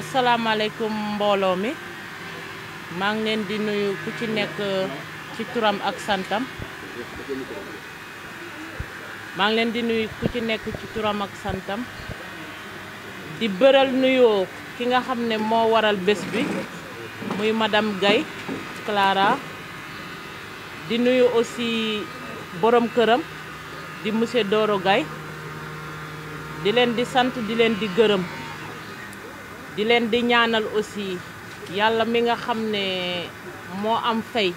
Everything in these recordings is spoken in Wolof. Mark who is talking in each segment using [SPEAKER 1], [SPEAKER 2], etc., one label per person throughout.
[SPEAKER 1] asalaamaaleykum mbooloo mi maa ngi leen di nuyu ku ci nekk ci turam ak santam di bëral nuyoo ki nga xam ne moo waral bés bi muy madame Gaye Clara di nuyu aussi borom këram di monsieur Doro Gaye di leen di sant di leen di gërëm di leen di ñaanal aussi yàlla mi nga xam ne moo am fay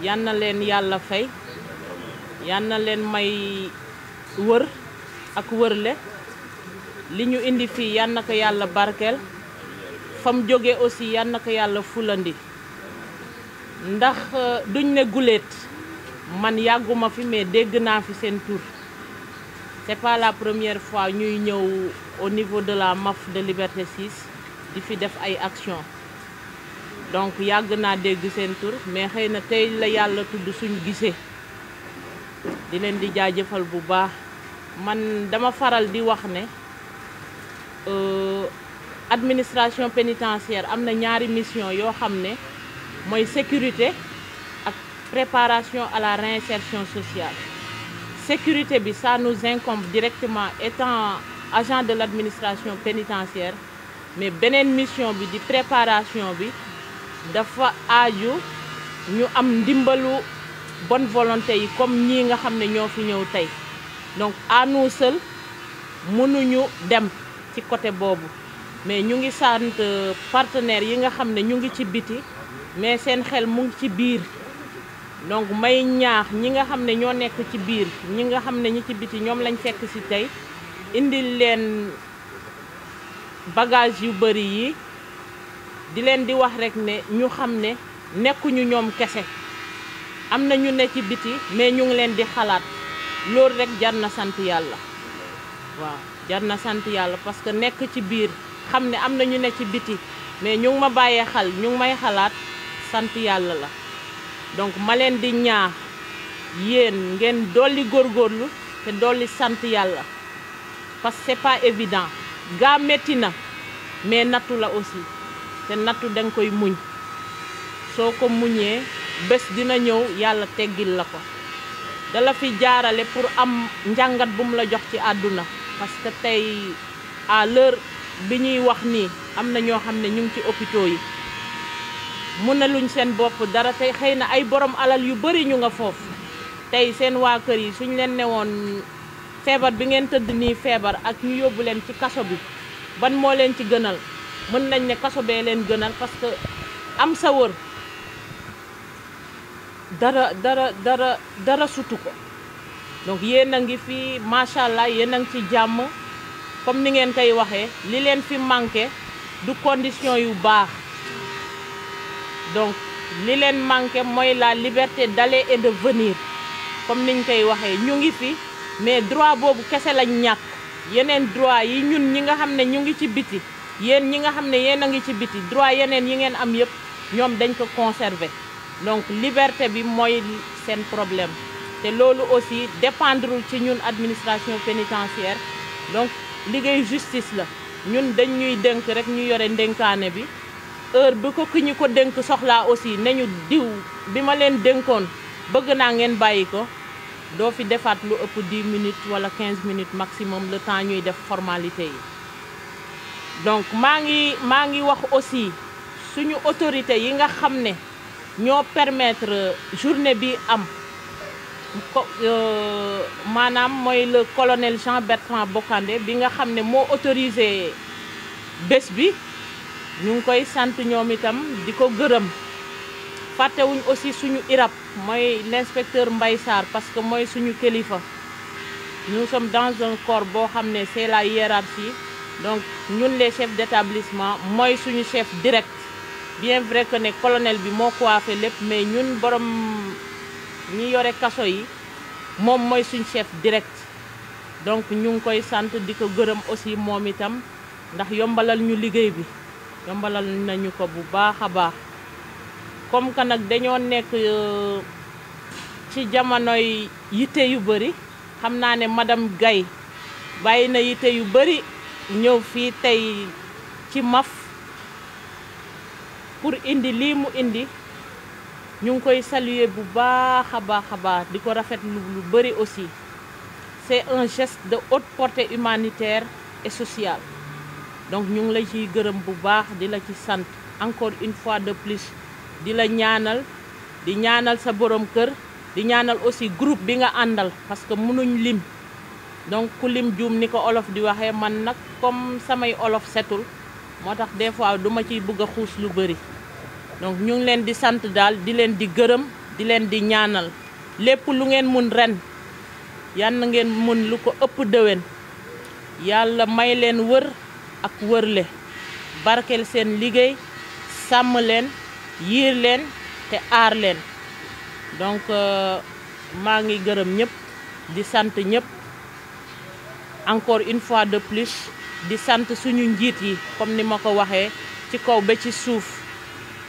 [SPEAKER 1] yal na leen yàlla fay yal na leen may wër ak wërle li ñu indi fii yal na ko yàlla barkeel fam jóge aussi yal na ko yàlla fulandi ndax duñ ne guléet man yàgguma fi mais dégg naa fi seen tur c'est pas la première fois ñuy ñëw au niveau de la MAF de Liberté 6 di fi def ay action donc yàgg naa dégg seen tur mais xëy na tey la yàlla tudd suñu gisee di leen di jaajëfal bu baax man dama faral di wax ne administration pénitentiaire am na ñaari mission yoo xam ne mooy sécurité ak préparation à la réinsertion sociale. Sécurité bi ça nous incombe directement étant agent de l'administration pénitentiaire mais beneen mission bi di préparation bi dafa aaju ñu am ndimbalu bonne volonté yi comme ñii nga xam ne ñoo fi ñëw tey donc à nous seuls mënuñu dem ci côté boobu mais ñu ngi sant partenaires yi nga xam ne ñu ngi ci biti mais seen xel mu ngi ci biir donc may ñaax ñi nga xam ne ñoo nekk ci biir ñi nga xam ne ñi ci biti ñoom lañ fekk ci tey indil leen bagage yu bari yi di leen di wax rek ne ñu xam ne nekkuñu ñoom kese am na ñu ne ci biti mais ñu ngi leen di xalaat loolu rek jar na sant yàlla waaw jar na sant yàlla parce que nekk ci biir xam ne am na ñu ne ci biti mais ñu ngi ma bàyyee xel ñu ngi may xalaat sant yàlla la donc ma leen di ñaax yéen ngeen dolli góorgóorlu te dolli sant yàlla parce que c'est pas évident gaa metti na mais nattu la aussi te nattu danga koy muñ soo ko muñee bés dina ñëw yàlla teggil la ko dala fi jaarale pour am njàngat bu mu la jox ci àdduna parce que tey à l'heure bi ñuy wax nii am na ñoo xam ne ñu ngi ci hôpitaux yi mun na luñ seen bopp dara tey xëy na ay borom alal yu bari ñu nga foofu tey seen waa kër yi suñ leen newoon feebar bi ngeen tëdd nii feebar ak ñu yóbbu leen ci kaso bi ban moo leen ci gënal mën nañ ne kaso bee leen gënal parce que am sa wër dara sutu ko donc yéen a ngi fi macha allah yéen a ngi ci jàmm comme ni ngeen koy waxee li leen fi manqué du condition yu baax donc li leen manqué mooy la liberté d'aller et de venir comme niñ koy waxee ñu ngi fi mais droit boobu kese lañ ñàkk yeneen droit yi ñun ñi nga xam ne ñu ngi ci biti yéen ñi nga xam ne yéen a ngi ci biti droit yeneen yi ngeen am yëpp ñoom dañ ko conserver donc liberté bi mooy seen problème te loolu aussi dépendrul ci ñun administration pénitentiaire donc liggéey justice la ñun dañ ñuy dénk rek ñu yore ndénkaane bi heure bi ko ki ñu ko dénk soxlaa aussi nañu diw bi ma leen dénkoon bëgg naa ngeen bàyyi ko doo fi defaat lu ëpp 10 minutes wala 15 minutes maximum le temps ñuy def formalité yi donc maa ngi wax aussi suñu autorité yi nga xam ne ñoo permettre journée bi am maanaam mooy le colonel Jean Bertrand Bocandé bi nga xam ne moo autorisé bés bi ñu ngi koy sant ñoom itam di ko gërëm fàttewuñ aussi suñu IRAP mooy l'inspecteur Mbaye Sarr parce que mooy suñu kilifa nous sommes dans un corps boo xam ne c'est la hiérarchie donc ñun les chefs d'établissement mooy suñu chef direct bien vrai que ne colonel bi moo coiffé lépp mais ñun borom ñi yore kaso yi moom mooy suñu chef direct donc ñu ngi koy sant di ko gërëm aussi moom itam ndax yombalal ñu liggéey bi yombalal nañu ko bu baax a baax comme que nag dañoo nekk ci jamonoy yitte yu bari xam naa ne madame Gaye bàyyi na yitte yu bari ñëw fii tey ci MAF pour indi lii mu indi ñu ngi koy saluer bu baax a baax di ko rafetlu lu bëri aussi. C'est un geste de haute portée humanitaire et sociale donc ñu ngi la ciy gërëm bu baax di la ci sant encore une fois de plus di la ñaanal di ñaanal sa borom kër di ñaanal aussi groupe bi nga àndal parce que mënuñ lim donc ku lim juum ni ko olof di waxee man nag comme samay olof setul moo tax des fois duma ciy bëgg a xuus lu bëri donc ñu ngi leen di sant daal di leen di gërëm di leen di ñaanal lépp lu ngeen mun ren yal na ngeen mun lu ko ëpp déwén yàlla may leen wër ak wërle barkeel seen liggéey sàmm leen yiir leen te aar leen donc maa ngi gërëm ñëpp di sant ñëpp encore une fois de plus di sant suñu njiit yi comme ni ma ko waxee ci kaw ba ci suuf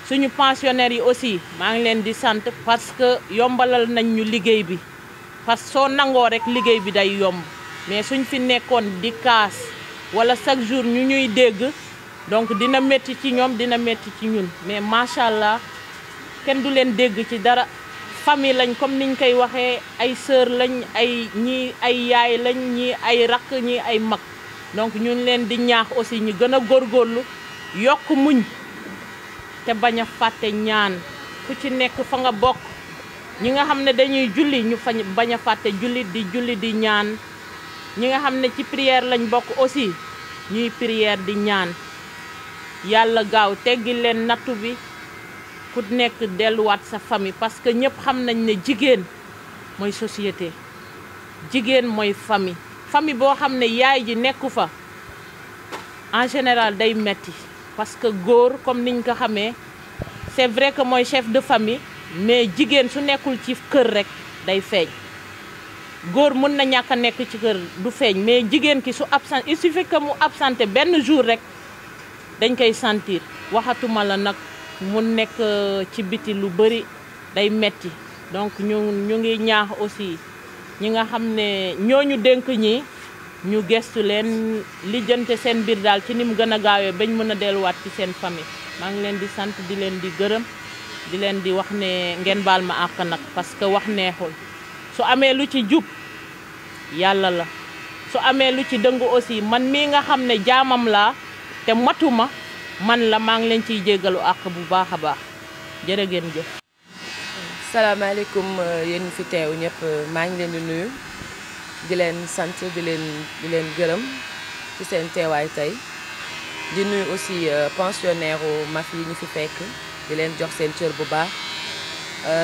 [SPEAKER 1] suñu pensionnaires yi aussi maa ngi leen di sant parce que yombalal nañ ñu liggéey bi parce que soo nangoo rek liggéey bi day yomb mais suñ fi nekkoon di kaas wala chaque jour ñu ñuy dégg donc dina métti ci ñoom dina métti ci ñun mais macha allah kenn du leen dégg ci dara famille lañ comme niñ koy waxee ay sœur lañ ñii ay yaay lañ ñii ay rakk ñii ay mag donc ñun leen di ñaax aussi ñu gën a góorgóorlu yokk muñ te bañ a fàtte ñaan ku ci nekk fa nga bokk ñi nga xam ne dañuy julli ñu bañ a fàtte julli di ñaan ñi nga xam ne ci prière lañ bokk aussi ñuy prière di ñaan yàlla gaaw teggi leen nattu bi ku nekk delluwaat sa famille parce que ñëpp xam nañ ne jigéen mooy société jigéen mooy famille boo xam ne yaay ji nekku fa en général day metti parce que góor comme niñ ko xamee c'est vrai que mooy chef de famille mais jigéen su nekkul ci kër rek day feeñ góor mën na ñàkk a nekk ci kër du feeñ mais jigéen ki su absent il suffit que mu absenté benn jour rek dañ koy sentir waxatuma la nag mu nekk ci biti lu bëri day metti donc ñu ngi ñaax aussi ñi nga xam ne ñooñu dénk ñi ñu gestu leen lijjante seen biir daal ci ni mu gën a gaawee bañ mën a delluwaat ci seen famille maa ngi leen di sant di leen di gërëm di leen di wax ne ngeen baal ma àq nag parce que wax neexul su amee lu ci jub yàlla la su amee lu ci dëng aussi man mii nga xam ne jaamam laa te matuma man la maa ngi leen ciy jéggalu àq bu baax a baax jërë ngeen jëf.
[SPEAKER 2] salaamaaleykum yéen fi teew ñëpp maa ngi leen di nuyu di leen sant di leen gërëm ci seen teewaay tey di nuyu aussi pensionnaire u MAF yi ñu fi fekk di leen jox seen cër bu baax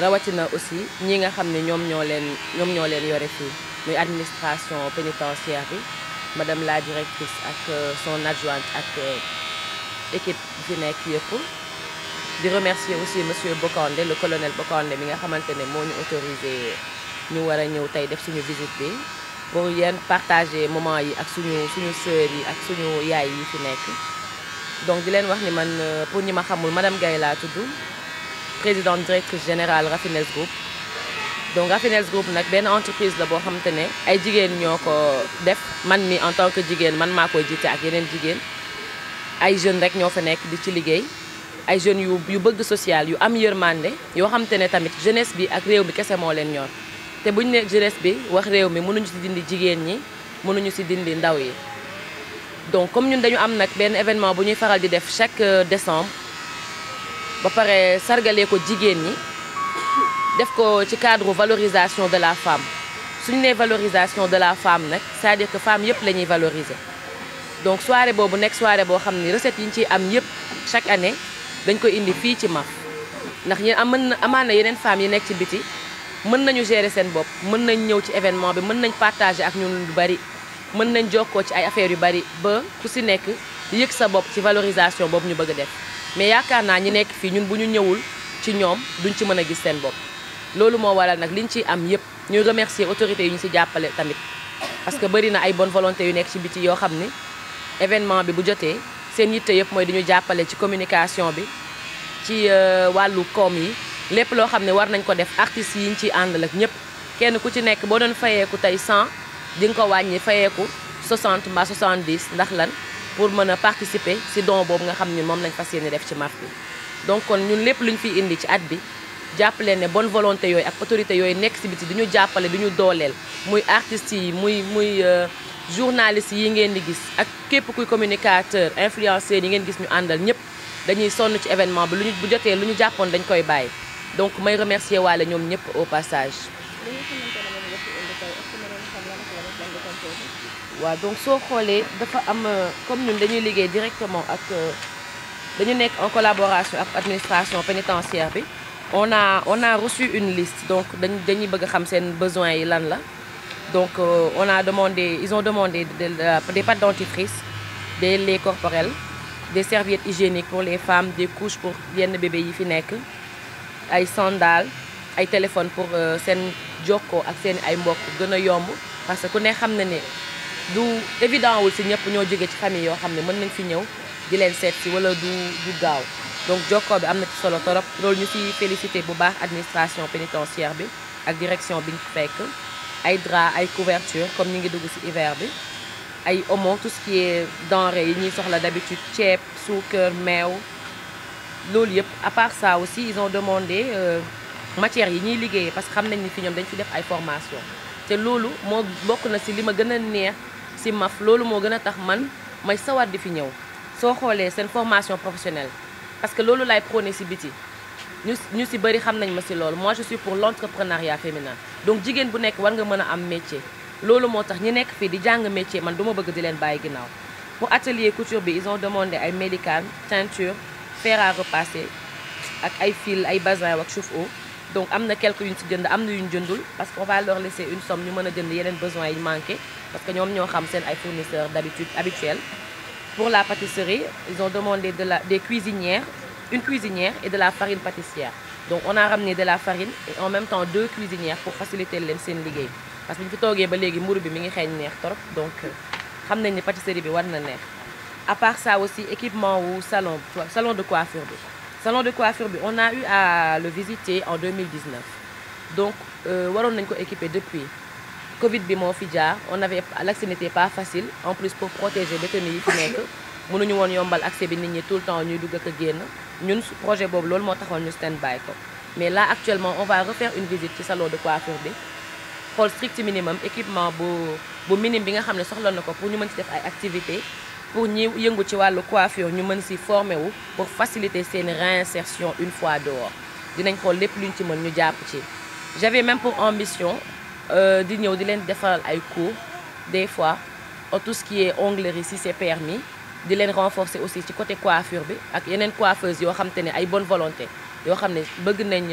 [SPEAKER 2] rawatina aussi ñi nga xam ne ñoom ñoo leen yore fii muy administration pénitentiaire bi madame la directrice ak son adjointe ak équipe fi nekk yëpp di remercier aussi monsieur Bokandé le colonel Bokandé mi nga xamante ne moo ñu autorisé ñu war a ñëw tey def suñu visite bi pour yéen partager moment yi ak suñu sœurs yi ak suñu yaay yi fi nekk donc di leen wax ni man pour ñi ma xamul madame Gaye laa tudd présidente directrice générale Rafinels Group donc Rafinels Group nag benn entreprise la boo xamante ne ay jigéen ñoo ko def man mi en tant que jigéen man maa koy jiite ak yeneen jigéen ay jeunes rek ñoo fa nekk di ci liggéey ay jeunes yu bëgg social yu am yërmande yoo xamante ne tamit jeunesse bi ak réew mi kese moo leen ñor te buñu ne jeunesse bi wax réew mi mënuñu ci dindi jigéen ñi mënuñu ci dindi ndaw yi donc comme ñun dañu am nag benn événement bu ñuy faral di def chaque décembre ba pare sargalee ko jigéen ñi def ko ci cadre valorisation de la femme suñu nee valorisation de la femme nag c'est-à-dire que femme yëpp la ñuy valoriser donc soirée boobu nekk soirée boo xam ni recettes yi ñu ciy am yëpp chaque année dañ ko indi fii ci MAF ndax yéen amaan na yeneen femmes yi nekk ci biti mën nañu gérer seen bopp mën nañ ñëw ci événement bi mën nañ partager ak ñun lu bari mën nañ jokkoo ci ay affaires yu bari ba ku si nekk yëg sa bopp ci valorisation boobu ñu bëgg a def mais yaakaar naa ñi nekk fii ñun bu ñu ñëwul ci ñoom duñ ci mën a gis seen bopp loolu moo waral nag liñ ciy am yëpp ñuy remercier autorités yi ñu si jàppale tamit parce que bari na ay bonne volonté yu nekk ci biti yoo xam ni événement bi bu jotee seen yitte yëpp mooy diñu jàppale ci communication bi ci wàllu koom yi lépp loo xam ne war nañ ko def artistes yi ñu ciy àndal ak ñëpp kenn ku ci nekk boo doon fayeeku tey 100 di nga ko wàññi fayeeku 60 mbaa 70 ndax lan pour mën a participer ci don boobu nga xam ñun moom lañ fas yéene def ci MAF bi. donc kon ñun lépp luñ fiy indi ci at bi jàppale ne bonne volonté yooyu ak autorité yooyu nekk ci biti di ñu jàppale di ñu dooleel muy artistes yi muy journalistes yi ngeen di gis ak képp kuy communicateur influenceur yi ngeen gis ñu àndal ñëpp dañuy sonn ci événement bi bu jotee lu ñu jàppoon dañ koy bàyyi donc may remercier waale ñoom ñëpp au passage. waaw donc soo xoolee dafa am comme ñun dañuy liggéey directement ak dañu nekk en collaboration ak administration pénitentiaire bi on a reçu une liste donc dañuy bëgg a xam seen besoins yi lan la donc ils ont demandé des pâtes dentifrice, des laits corporels, des serviettes hygiéniques pour les femmes, des couches pour yenn bébé yi fi nekk, ay sandales, ay téléphones pour seen jokkoo ak seen ay mbokk gën a yomb parce que ku ne xam na ne du évident wul si ñëpp ñoo jóge ci famille yoo xam ne mën nañ fi ñëw di leen seet si wala du gaaw donc jokkoo bi am na ci solo torop loolu ñu ci félicité bu baax administration pénitentiaire bi ak direction bi ñu fekk ay drap ay couverture comme ñu ngi dugg ci hiver bi ay omo tout ce qui est denrées yi ñuy soxla d'habitude ceeb suukar meew loolu yëpp à part ça aussi ils ont demandé matières yi ñuy liggéeyee parce que xam nañ ni fi ñoom dañ fi def ay formation te loolu moo bokk na ci li ma gën a neex ci MAF loolu moo gën a tax man may sawar di fi ñëw soo xoolee seen formation professionnelle parce que loolu laay prôné ci biti ñu ci bëri xam nañ ma ci loolu moi je suis pour l'entrepreneuriat féminin donc jigéen bu nekk war nga mën a am métier loolu moo tax ñi nekk fii di jàng métier man duma bëgg di leen bàyyi ginnaaw pour atelier couture bi ils ont demandé ay médical teinture fer à repasser ak ay fil ay bazin ak chauffe-eau donc am na quelques yu ñu ci jënd am na yu ñu jëndul parce que on va leur laisser une somme ñu mën a jënd yeneen besoins yi manqué parce que ñoom ñoo xam seen ay fournisseurs d'habitude habituels. Pour la pâtisserie ils ont demandé des cuisinières, une cuisinière et de la farine pâtissière donc on a ramené de la farine et en même temps 2 cuisinières pour faciliter leen seen liggéey parce que bu ñu fi toogee ba léegi mburu bi mi ngi xeeñ neex trop donc xam nañ ni pâtisserie bi war na neex. À part ça aussi équipement wu salon de coiffure bi salon de coiffure bi on a eu à le visiter en 2019 donc waroon nañ ko équiper depuis Covid bi moo fi jaar l'accès n'était pas facile en plus pour protéger détenus yi fi nekk mënuñu woon yombal accès bi nit ñi tout le temps ñuy dugg ak a génn ñun projet boobu loolu moo taxoon ñu stand by ko mais là actuellement on va refaire une visite ci salon de coiffure bi xool strict minimum équipement bu minime bi nga xam ne soxla na ko pour ñu mën ci def ay activités pour ñi yëngu ci wàllu coiffure ñu mën ci former wu pour faciliter seen réinsertion une fois dehors dinañ xool lépp luñ ci mën ñu jàpp ci. J'avais même pour ambition di ñëw di leen defal ay cours des fois en tout ce qui est onglerie si c'est permis di leen renforcer aussi ci côté coiffure bi ak yeneen coiffeuses yoo xam te ne ay bonne volonté yoo xam ne bëgg nañ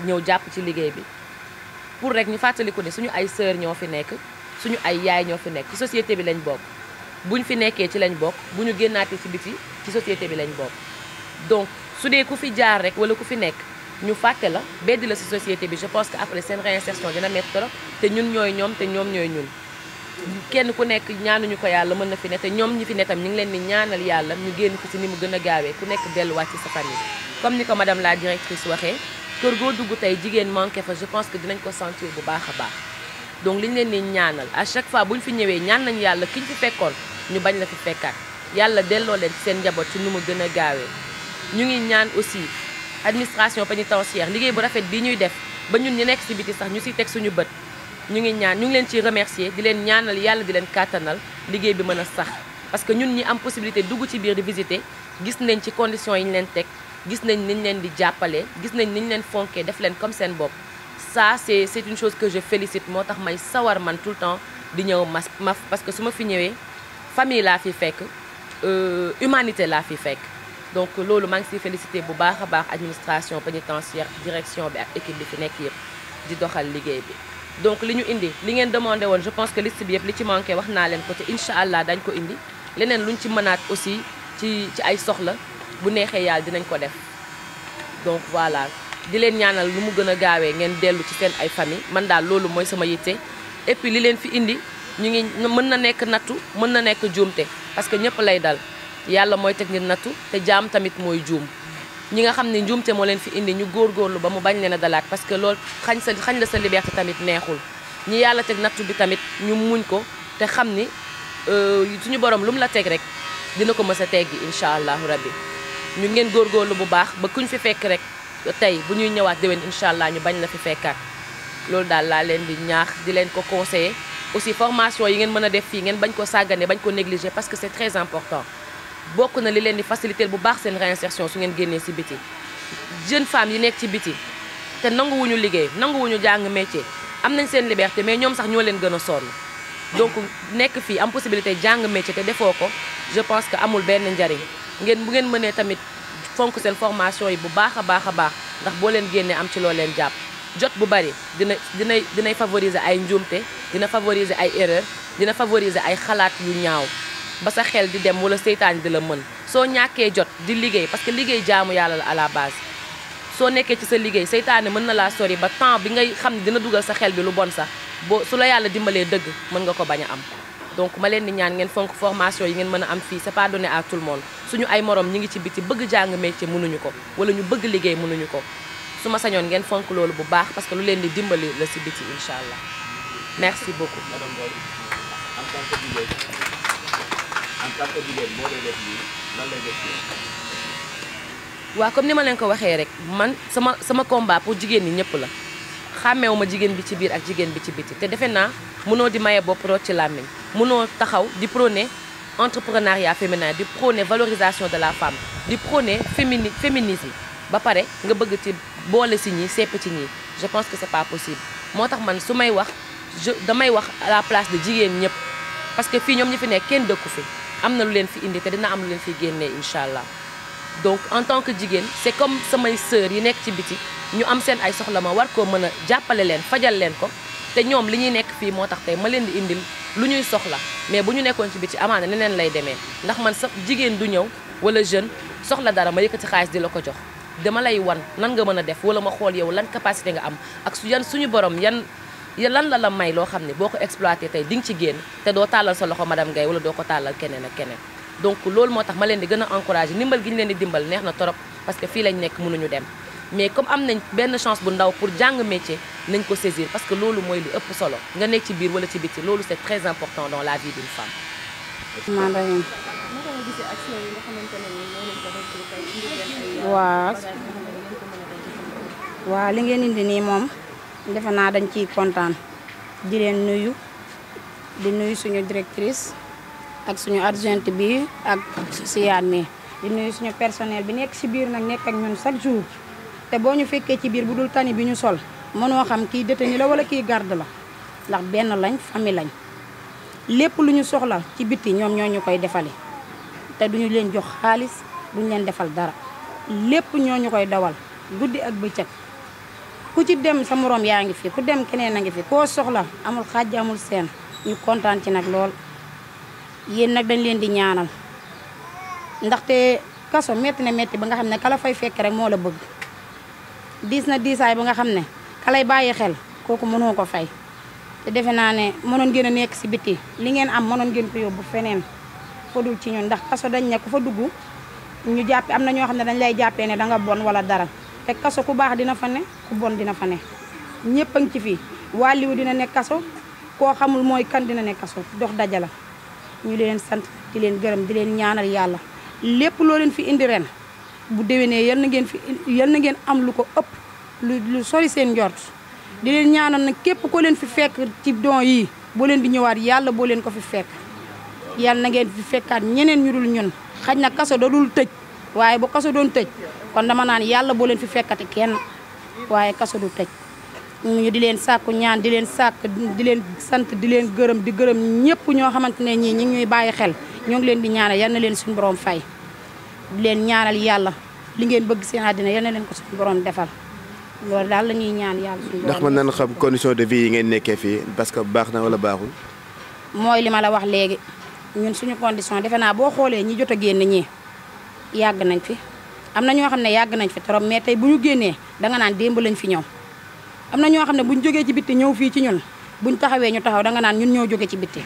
[SPEAKER 2] ñëw jàpp ci liggéey bi pour rek ñu fàttaliku ne suñu ay sœur ñoo fi nekk suñu ay yaay ñoo fi nekk ci société bi lañ bokk buñ fi nekkee ci lañ bokk bu ñu génnaatee ci biti ci société bi lañ bokk donc su dee ku fi jaar rek wala ku fi nekk ñu fàtte la beddi la ci société bi je pense que après seen réinsertion dina métti trop te ñun ñooy ñoom te ñoom ñooy ñun kenn ku nekk ñaanuñu ko yàlla mën na fi ne te ñoom ñi fi ne tam ñu ngi leen di ñaanal yàlla ñu génn fi ci ni mu gën a gaawee ku nekk delluwaat ci sa famille comme ni ko madame la directrice waxee kër goo dugg tey jigéen manqué fa je pense que dinañ ko sentir bu baax a baax donc li ñu leen di ñaanal à chaque fois bu ñu fi ñëwee ñaan nañu yàlla ki ñu fi fekkoon ñu bañ la fi fekkaat yàlla delloo leen ci seen njaboot ci nu mu gën a gaawee ñu ngi ñaan aussi administration pénitentiaire liggéey bu rafet bi ñuy def ba ñun ñu nekk ci biti sax ñu ciy teg suñu bët ñu ngi leen ciy remercier di leen ñaanal yàlla di leen kàttanal liggéey bi mën a sax parce que ñun ñi am possibilité dugg ci biir di visiter gis nañ ci conditions yi ñu leen teg gis nañ niñ leen di jàppale gis nañ niñ leen fonkee def leen comme seen bopp ça c'est une chose que je félicite moo tax may sawar man tout le temps di ñëw MAF parce que su ma fi ñëwee famille laa fi fekk humanité laa fi fekk donc loolu maa ngi ciy félicité bu baax a baax administration pénitentiaire direction bi ak équipe bi fi nekk yëpp di doxal liggéey bi donc li ñu indi li ngeen demandé woon je pense que liste bi yëpp li ci manqué wax naa leen ko te incha allah dañ ko indi leneen luñ ci mënaat aussi ci ay soxla bu neexee yàlla dinañ ko def donc voilà di leen ñaanal lu mu gën a gaawee ngeen dellu ci seen ay famille man daal loolu mooy sama yitte et puis li leen fi indi ñu ngi mën na nekk nattu mën na nekk juumte parce que ñëpp lay dal yàlla mooy teg nit nattu te jaam tamit mooy juum ñi nga xam ne njuumte moo leen fi indi ñu góorgóorlu ba mu bañ leen a dalaat parce que loolu xañ la sa liberté tamit neexul ñi yàlla teg nattu bi tamit ñu muñ ko te xam ni suñu borom lu mu la teg rek dina ko mës a teggi incha allahu rabbi ñu ngeen góorgóorlu bu baax ba kuñ fi fekk rek tey bu ñuy ñëwaat déwén incha allah ñu bañ la fi fekkaat loolu daal laa leen di ñaax di leen ko conseiller aussi formation yi ngeen mën a def fii ngeen bañ ko sàggane bañ ko négliger parce que c'est très important bokk na li leen di faciliter bu baax seen réinsertion su ngeen génnee ci biti jeunes femmes yi nekk ci biti te nanguwuñu liggéey nanguwuñu jàng métier am nañ seen liberté mais ñoom sax ñoo leen gën a sonn donc nekk fii am possibilité jàng métier te defoo ko je pense que amul benn njariñ ngeen bu ngeen mënee tamit fonk seen formation yi bu baax a baax ndax boo leen génnee am ci loo leen jàpp jot bu bari dinay favoriser ay njuumte dina favoriser ay erreur dina favoriser ay xalaat yu ñaaw ba sa xel di dem wala seytaan di la mën soo ñàkkee jot di liggéey parce que liggéey jaamu yàlla la à la base soo nekkee ci sa liggéey seytaane mën na laa sori ba temps bi ngay xam ne dina dugal sa xel bi lu bon sax boo su la yàlla dimbalee dëgg mën nga ko bañ a am donc ma leen di ñaan ngeen fonk formation yi ngeen mën a am fii c'est pas donné à tout le monde suñu ay morom ñi ngi ci biti bëgg jàng métier mënuñu ko wala ñu bëgg liggéey mënuñu ko su ma sañoon ngeen fonk loolu bu baax parce que lu leen di dimbali la ci biti incha allah merci beaucoup.
[SPEAKER 3] madame Ndoye en tant que jigéen boo dee def lii lan lay def
[SPEAKER 2] waaw comme ni ma leen ko waxee rek man sama combat pour jigéen ñi ñëpp la xàmmeewu ma jigéen bi ci biir ak jigéen bi ci biti te defe naa mënoo di maye bopp root ci làmmiñ mënoo taxaw di prôner entrepreneuriat féminin di prôner valorisation de la femme di prôner féminisme ba pare nga bëgg ci boole si ñii sepp ci ñii je pense que c'est pas possible moo tax man su may wax damay wax à la place de jigéen ñëpp parce que fii ñoom ñi fi nekk kenn dëkku fi am na lu leen fi indi te dina am lu leen fi génnee incha allah donc en tant que jigéen c'est comme samay sœurs yi nekk ci biti ñu am seen ay soxla ma war koo mën a jàppale leen fajal leen ko te ñoom li ñuy nekk fii moo tax tey ma leen di indil lu ñuy soxla mais bu ñu nekkoon ci biti amaana neneen lay demee ndax man sa jigéen du ñëw wala jeune soxla dara ma yëkkati xaalis di la ko jox dama lay wan nan nga mën a def wala ma xool yow lan capacité nga am ak suñu borom yan lan la may loo xam ne boo ko exploité tey di nga ci génn te doo tàllal sa loxo madame Gaye wala doo ko tàllal keneen ak keneen donc loolu moo tax ma leen di gën a encouragé ndimbal gi ñu leen di dimbal neex na torop parce que fii lañ nekk mënuñu dem mais comme am nañ benn chance bu ndaw pour jàng métier nañ ko saisir parce que loolu mooy lu ëpp solo nga nekk ci biir wala ci biti loolu c'est très important dans la vie d'une femme.
[SPEAKER 4] waaw li ngeen indi nii moom defe naa dañ ciy kontaan di leen nuyu di nuyu suñu directrice ak suñu adjointe bi ak social mi di nuyu suñu personnel bi nekk ci biir nag nekk ak ñun chaque jour te boo ñu fekkee ci biir bu dul tani bi ñu sol mënoo xam kii détenu la wala kii garde la ndax benn lañ famille lañ lépp lu ñu soxla ci biti ñoom ñoo ñu koy defali te duñu leen jox xaalis duñu leen defal dara lépp ñoo ñu koy dawal guddi ak bëccëg ku ci dem sa moroom yaa ngi fi ku dem keneen a ngi fi koo soxla amul xaaj amul seen ñu kontaan ci nag lool yéen nag dañ leen di ñaanal ndaxte kaso metti na metti ba nga xam ne kala fay fekk rek moo la bëgg diis na diisaay ba nga xam ne kalay bàyyi xel kooku mënoo ko fay te defe naa ne mënoon ngeen a nekk si biti li ngeen am mënoon ngeen ko yóbbu feneen fodul ci ñun ndax kaso dañ ne ku fa dugg ñu jàppe am na ñoo xam ne dañ lay jàppee ne danga bon wala dara te kaso ku baax dina fa ne ku bon dina fa ne ñëpp a ngi ci fii wàlliwu dina nekk kaso koo xamul mooy kan dina nekk kaso dox dajala ñu leen sant di leen gërëm di leen ñaanal yàlla lépp loo leen fi indi ren bu déwénee yal na ngeen am lu ko ëpp lu sori seen njort di leen ñaanal nag képp ko leen fi fekk ci don yi boo leen di ñëwaat yàlla boo leen ko fi fekk yàlla na ngeen fi fekkaat ñeneen ñu dul ñun xaj na kaso da dul tëj waaye bu kaso doon tëj kon dama naan yàlla boo leen fi fekkati kenn waaye kaso du tëj ñu di leen sàkku ñaan di leen sàkk di leen sant di leen gërëm di gërëm ñëpp ñoo xamante ne ñii ñi ngi ñuy bàyyi xel ñoo ngi leen di ñaanal yal na leen suñu borom fay di leen ñaanal yàlla li ngeen bëgg seen àddina yal na leen ko suñu borom defal loolu daal la ñuy ñaan yàlla suñu borom.
[SPEAKER 3] ndax mën nañu xam condition de vie yi ngeen nekkee fii parce que baax na wala baaxul.
[SPEAKER 4] mooy li ma la wax léegi ñun suñu condition defe naa boo xoolee ñi jot a génn ñii yàgg nañ fi am na ñoo xam ne yàgg nañ fi trop mais tey bu ñu génnee danga naan démb lañ fi ñëw am na ñoo xam ne buñ jógee ci bitti ñëw fii ci ñun buñ taxawee ñu taxaw danga naan ñun ñoo jóge ci bitti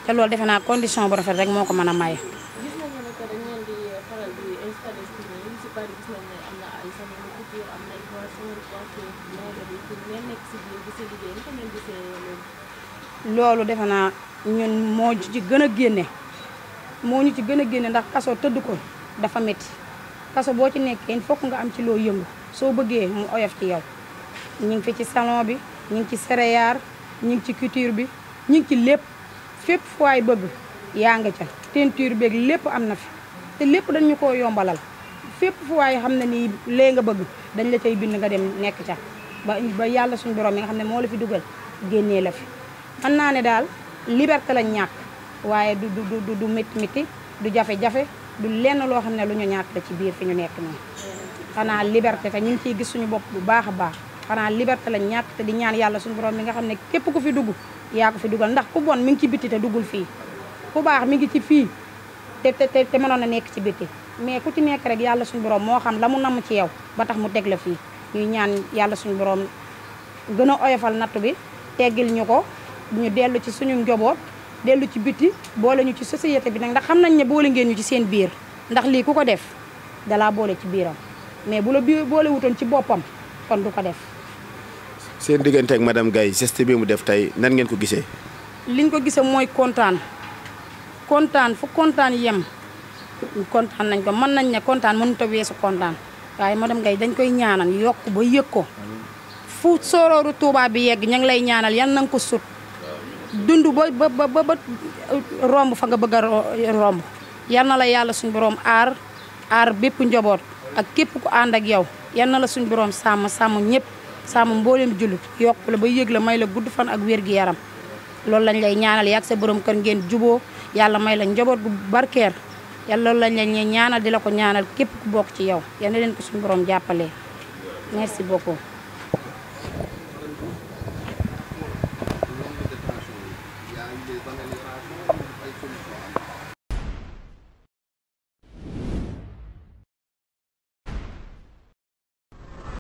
[SPEAKER 4] te loolu defe naa condition bu rafet rek moo ko mën a maye.
[SPEAKER 2] gis nañu ne que dañ leen di faral di installé ci biir ñu si bari gis nañ ne am na ay salon de couture am na ay salon de coiffure bi pour ngeen nekk si biir di si liggéey naka ngeen gisee loolu.
[SPEAKER 4] loolu defe naa ñun moo ci gën a génne moo ñu ci gën a génne ndax kaso tëdd ko dafa métti kaso boo ci nekkee il faut que nga am ci loo yëngu soo bëggee mu oyof ci yow ñu ngi fi ci salon bi ñu ngi ci céréales ñu ngi ci couture bi ñu ngi ci lépp fépp fu waay bëgg yaa nga ca teinture beeg lépp am na fi te lépp dañ ñu koo yombalal fépp fu waay xam ne nii lee nga bëgg dañ la cay bind nga dem nekk ca ba yàlla suñu borom mi nga xam ne moo la fi dugal génnee la fi mën naa ne daal liberté lañ ñàkk waaye du métti du jafe-jafe du lenn loo xam ne lu ñu ñàkk la ci biir fi ñu nekk nii xanaa liberté te ñu ngi ciy gis suñu bopp bu baax a baax xanaa liberté lañ ñàkk te di ñaan yàlla suñu borom mi nga xam ne képp ku fi dugg yaa ko fi dugal ndax ku bon mi ngi ci bitti te duggul fii ku baax mi ngi ci fii te mënoon a nekk ci bitti mais ku ci nekk rek yàlla suñu borom moo xam la mu namm ci yow ba tax mu teg la fii ñuy ñaan yàlla suñu borom gën a oyofal natt bi teggil ñu ko ñu dellu ci suñu njaboot dellu ci bitti boole ñu ci société bi nag ndax xam nañ ne boole ngeen ñu ci seen biir ndax lii ku ko def dalaa boole ci biiram mais bu la boole wutoon ci boppam kon du ko def.
[SPEAKER 3] seen diggante ak madame Gaye geste bi mu def tey nan ngeen ko gisee.
[SPEAKER 4] liñ ko gisee mooy kontaan fu kontaan yem kontaan nañ ko mën nañ ne kontaan mënut a weesu kontaan waaye madame Gaye dañ koy ñaanal yokk ba yëg ko fu sorooru Touba bi yegg ña ngi lay ñaanal yan na nga ko sut dund ba romb fa nga bëgg a romb yal na la yàlla suñu borom aar bépp njaboot ak képp ku ànd ak yow yal na la suñu borom sàmm ñëpp sàmm mboolem jullit yokk la ba yëg la may la gudd fan ak wér gi yaram loolu lañ lay ñaanal yaag sa borom kër ngeen juboo yàlla may la njaboot gu barkeer yàlla loolu lañ lay ñaanal di la ko ñaanal képp ku bokk ci yow yal na leen ko suñu borom jàppalee merci beaucoup.